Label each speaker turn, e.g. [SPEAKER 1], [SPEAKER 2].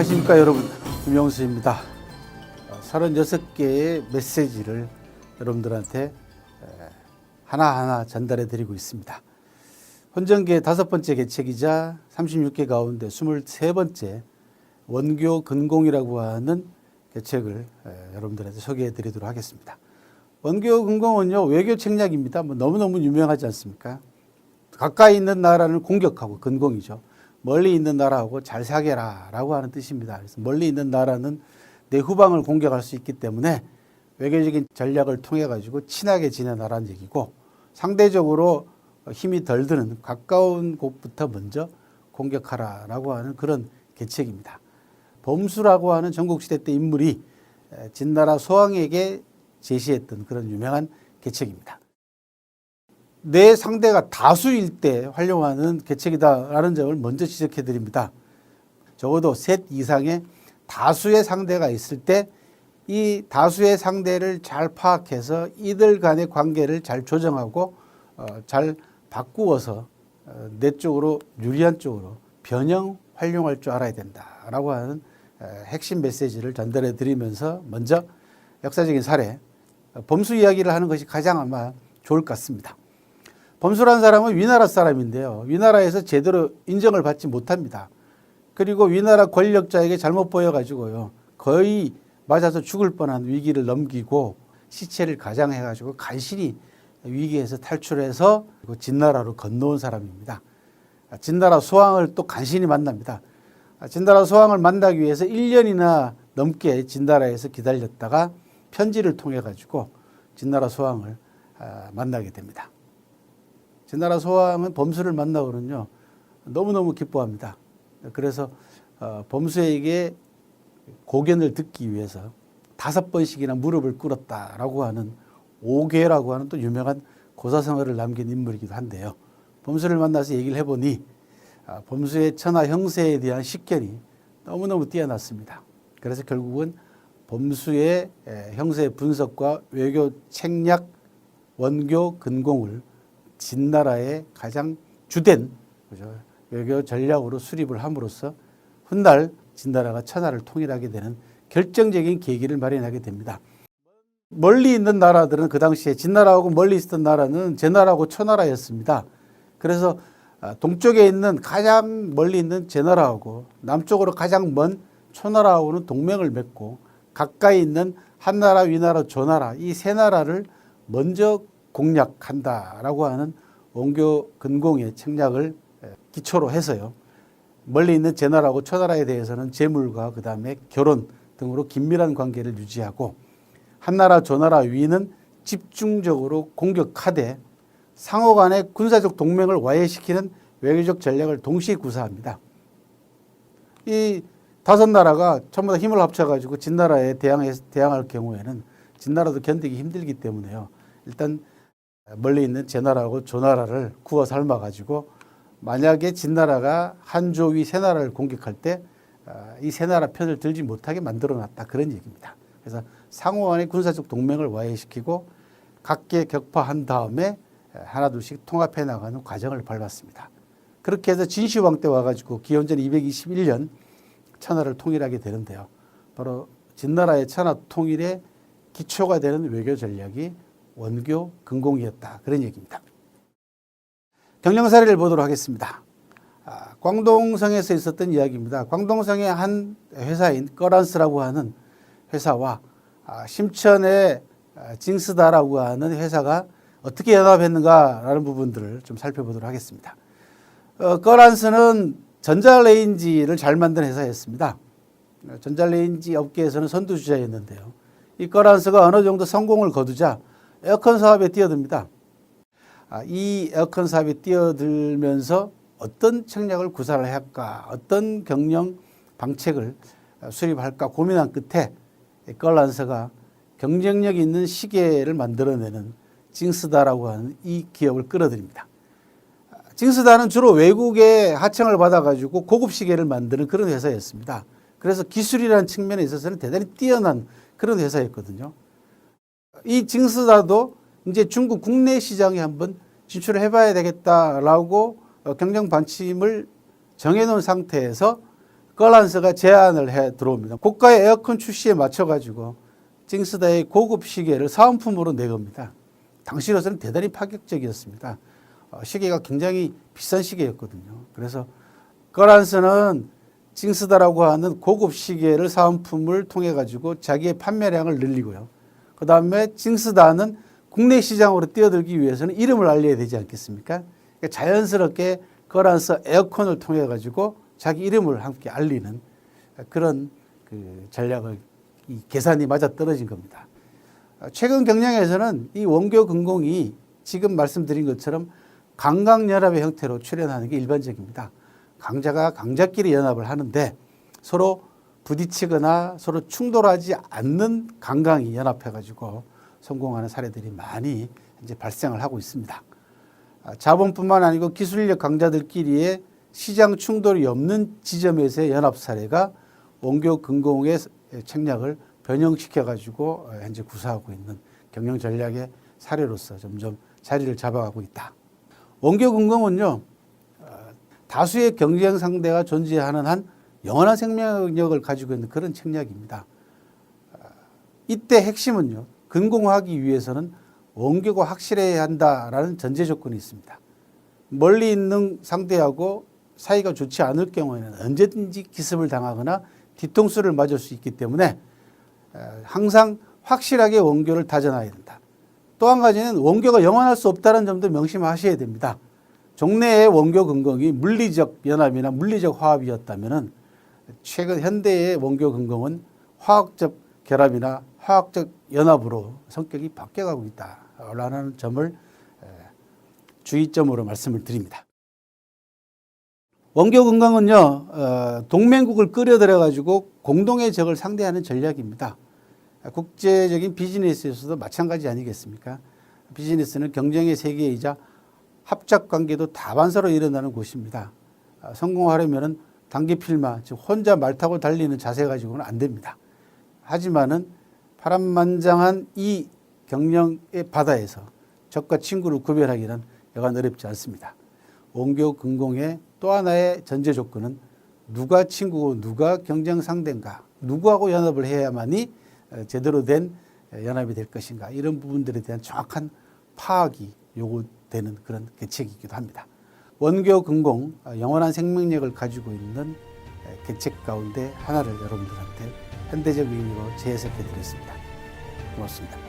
[SPEAKER 1] 안녕하십니까 여러분, 김영수입니다. 36개의 메시지를 여러분들한테 하나하나 전달해 드리고 있습니다. 헌정기의 5번째 개책이자 36개 가운데 23번째 원교 근공이라고 하는 개책을 여러분들한테 소개해 드리도록 하겠습니다. 원교 근공은요, 외교 책략입니다. 너무너무 유명하지 않습니까? 가까이 있는 나라를 공격하고, 근공이죠. 멀리 있는 나라하고 잘 사귀라 라고 하는 뜻입니다. 그래서 멀리 있는 나라는 내 후방을 공격할 수 있기 때문에 외교적인 전략을 통해 가지고 친하게 지내라는 얘기고, 상대적으로 힘이 덜 드는 가까운 곳부터 먼저 공격하라 라고 하는 그런 계책입니다. 범수라고 하는 전국시대 때 인물이 진나라 소왕에게 제시했던 그런 유명한 계책입니다. 내 상대가 다수일 때 활용하는 계책이다라는 점을 먼저 지적해 드립니다. 적어도 셋 이상의 다수의 상대가 있을 때 이 다수의 상대를 잘 파악해서 이들 간의 관계를 잘 조정하고 잘 바꾸어서 내 쪽으로, 유리한 쪽으로 변형 활용할 줄 알아야 된다라고 하는 핵심 메시지를 전달해 드리면서 먼저 역사적인 사례, 범수 이야기를 하는 것이 가장 아마 좋을 것 같습니다. 범수라는 사람은 위나라 사람인데요. 위나라에서 제대로 인정을 받지 못합니다. 그리고 위나라 권력자에게 잘못 보여가지고요, 거의 맞아서 죽을 뻔한 위기를 넘기고 시체를 가장해가지고 간신히 위기에서 탈출해서 진나라로 건너온 사람입니다. 진나라 소왕을 또 간신히 만납니다. 진나라 소왕을 만나기 위해서 1년이나 넘게 진나라에서 기다렸다가 편지를 통해 가지고 진나라 소왕을 만나게 됩니다. 진나라 소왕은 범수를 만나고는요, 너무너무 기뻐합니다. 그래서 범수에게 고견을 듣기 위해서 5번씩이나 무릎을 꿇었다라고 하는 오괴라고 하는 또 유명한 고사성어를 남긴 인물이기도 한데요. 범수를 만나서 얘기를 해보니 범수의 천하 형세에 대한 식견이 너무너무 뛰어났습니다. 그래서 결국은 범수의 형세 분석과 외교 책략, 원교 근공을 진나라의 가장 주된 외교 전략으로 수립을 함으로써 훗날 진나라가 천하를 통일하게 되는 결정적인 계기를 마련하게 됩니다. 멀리 있는 나라들은 그 당시에 진나라하고 멀리 있었던 나라는 제나라하고 초나라였습니다. 그래서 동쪽에 있는 가장 멀리 있는 제나라하고 남쪽으로 가장 먼 초나라하고는 동맹을 맺고, 가까이 있는 한나라, 위나라, 조나라 이 세 나라를 먼저 공략한다라고 하는 원교 근공의 책략을 기초로 해서요, 멀리 있는 제나라하고 초나라에 대해서는 재물과 그 다음에 결혼 등으로 긴밀한 관계를 유지하고, 한나라, 조나라 위는 집중적으로 공격하되 상호 간의 군사적 동맹을 와해시키는 외교적 전략을 동시에 구사합니다. 이 5나라가 전부 다 힘을 합쳐가지고 진나라에 대항할 경우에는 진나라도 견디기 힘들기 때문에요, 일단 멀리 있는 제나라하고 조나라를 구워 삶아가지고 만약에 진나라가 한조위 세 나라를 공격할 때 이 세 나라 편을 들지 못하게 만들어놨다, 그런 얘기입니다. 그래서 상호 간의 군사적 동맹을 와해시키고 각계 격파한 다음에 하나둘씩 통합해 나가는 과정을 밟았습니다. 그렇게 해서 진시황 때 와가지고 기원전 221년 천하를 통일하게 되는데요. 바로 진나라의 천하 통일의 기초가 되는 외교 전략이 원교 근공이었다, 그런 얘기입니다. 경영 사례를 보도록 하겠습니다. 광동성에서 있었던 이야기입니다. 광동성의 한 회사인 꺼란스라고 하는 회사와 심천의 징스다라고 하는 회사가 어떻게 연합했는가라는 부분들을 좀 살펴보도록 하겠습니다. 꺼란스는 전자레인지를 잘 만드는 회사였습니다. 전자레인지 업계에서는 선두주자였는데요. 이 꺼란스가 어느 정도 성공을 거두자 에어컨 사업에 뛰어듭니다. 이 에어컨 사업에 뛰어들면서 어떤 책략을 구사를 해야 할까, 어떤 경영 방책을 수립할까 고민한 끝에 꺼란스가 경쟁력 있는 시계를 만들어내는 징스다라고 하는 이 기업을 끌어들입니다. 징스다는 주로 외국의 하청을 받아가지고 고급 시계를 만드는 그런 회사였습니다. 그래서 기술이라는 측면에 있어서는 대단히 뛰어난 그런 회사였거든요. 이 징스다도 이제 중국 국내 시장에 한번 진출을 해봐야 되겠다라고 경영 방침을 정해놓은 상태에서 거란서가 제안을 해 들어옵니다. 고가의 에어컨 출시에 맞춰가지고 찡스다의 고급 시계를 사은품으로 내겁니다. 당시로서는 대단히 파격적이었습니다. 시계가 굉장히 비싼 시계였거든요. 그래서 거란서는 찡스다라고 하는 고급 시계를 사은품을 통해 가지고 자기의 판매량을 늘리고요. 그 다음에 찡스다는 국내 시장으로 뛰어들기 위해서는 이름을 알려야 되지 않겠습니까? 그러니까 자연스럽게 거란서 에어컨을 통해 가지고 자기 이름을 함께 알리는 그런 그 전략을 이 계산이 맞아 떨어진 겁니다. 최근 경영에서는 이 원교금공이 지금 말씀드린 것처럼 강강연합의 형태로 출연하는 게 일반적입니다. 강자가 강자끼리 연합을 하는데 서로 부딪히거나 서로 충돌하지 않는 강강이 연합해가지고 성공하는 사례들이 많이 이제 발생을 하고 있습니다. 자본뿐만 아니고 기술력 강자들끼리의 시장 충돌이 없는 지점에서의 연합 사례가 원교금공의 책략을 변형시켜가지고 현재 구사하고 있는 경영 전략의 사례로서 점점 자리를 잡아가고 있다. 원교금공은요, 다수의 경쟁 상대가 존재하는 한 영원한 생명력을 가지고 있는 그런 책략입니다. 이때 핵심은요, 근공하기 위해서는 원교가 확실해야 한다라는 전제 조건이 있습니다. 멀리 있는 상대하고 사이가 좋지 않을 경우에는 언제든지 기습을 당하거나 뒤통수를 맞을 수 있기 때문에 항상 확실하게 원교를 다져놔야 된다. 또 한 가지는 원교가 영원할 수 없다는 점도 명심하셔야 됩니다. 종래의 원교금공이 물리적 연합이나 물리적 화합이었다면 최근 현대의 원교금공은 화학적 결합이나 화학적 연합으로 성격이 바뀌어가고 있다라는 점을 주의점으로 말씀을 드립니다. 원교금공은요, 동맹국을 끌어들여 가지고 공동의 적을 상대하는 전략입니다. 국제적인 비즈니스에서도 마찬가지 아니겠습니까? 비즈니스는 경쟁의 세계이자 합작 관계도 다반사로 일어나는 곳입니다. 성공하려면 단계필마, 즉 혼자 말 타고 달리는 자세 가지고는 안 됩니다. 하지만은 파란만장한 이 경영의 바다에서 적과 친구를 구별하기는 여간 어렵지 않습니다. 원교금공의 또 하나의 전제 조건은 누가 친구고 누가 경쟁 상대인가, 누구하고 연합을 해야만이 제대로 된 연합이 될 것인가, 이런 부분들에 대한 정확한 파악이 요구되는 그런 계책이기도 합니다. 원교금공, 영원한 생명력을 가지고 있는 계책 가운데 하나를 여러분들한테 현대적 의미로 재해석해 드렸습니다. 고맙습니다.